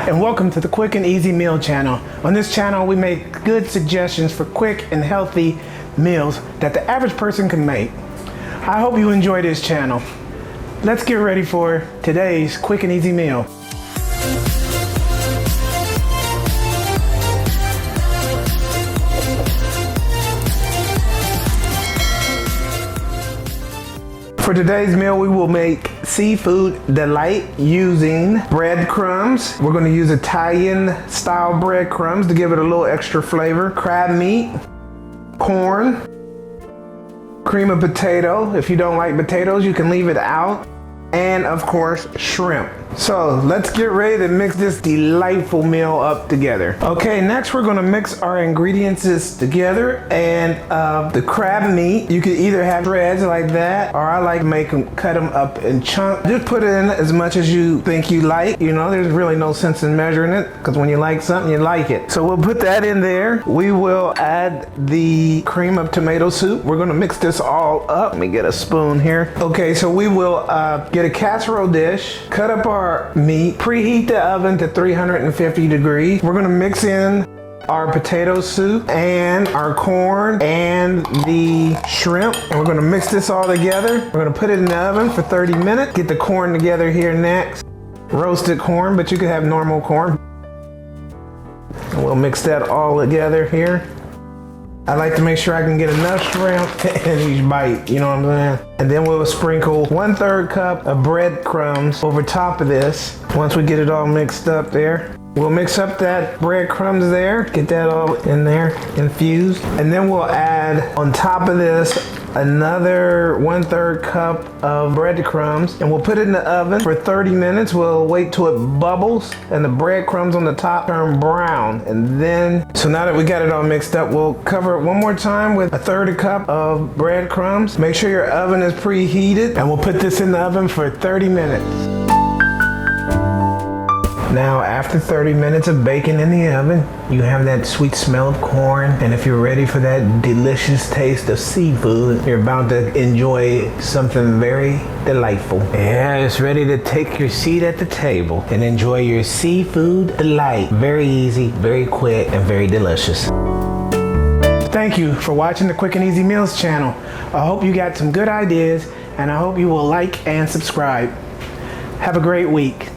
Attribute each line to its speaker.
Speaker 1: and welcome to the Quick and Easy Meal channel. On this channel, we make good suggestions for quick and healthy meals that the average person can make. I hope you enjoy this channel. Let's get ready for today's quick and easy meal. For today's meal, we will make seafood delight using breadcrumbs. We're going to use Italian style breadcrumbs to give it a little extra flavor. Crab meat, corn, cream of potato. If you don't like potatoes, you can leave it out. And of course, shrimp. So let's get ready to mix this delightful meal up together. Okay, next we're gonna mix our ingredients together. And the crab meat, you could either have shreds like that, or I like to cut them up in chunks. Just put in as much as you think you like. You know, there's really no sense in measuring it, because when you like something, you like it. So we'll put that in there. We will add the cream of tomato soup. We're gonna mix this all up. Let me get a spoon here. Okay, so we will get a casserole dish, cut up our meat, preheat the oven to 350 degrees. We're gonna mix in our potato soup and our corn and the shrimp, and we're gonna mix this all together. We're gonna put it in the oven for 30 minutes. Get the corn together here next. Roasted corn, but you could have normal corn. And we'll mix that all together here. I like to make sure I can get enough shrimp in each bite, you know what I'm saying? And then we'll sprinkle 1/3 cup of breadcrumbs over top of this. Once we get it all mixed up there, we'll mix up that breadcrumbs there, get that all in there, infused. And then we'll add on top of this another 1/3 cup of breadcrumbs, and we'll put it in the oven for 30 minutes. We'll wait till it bubbles and the breadcrumbs on the top turn brown. And then, so now that we got it all mixed up, we'll cover it one more time with 1/3 cup of breadcrumbs. Make sure your oven is preheated, and we'll put this in the oven for 30 minutes. Now, after 30 minutes of baking in the oven, you have that sweet smell of corn. And if you're ready for that delicious taste of seafood, you're about to enjoy something very delightful. Yeah, it's ready to take your seat at the table and enjoy your seafood delight. Very easy, very quick, and very delicious. Thank you for watching the Quick and Easy Meals channel. I hope you got some good ideas, and I hope you will like and subscribe. Have a great week.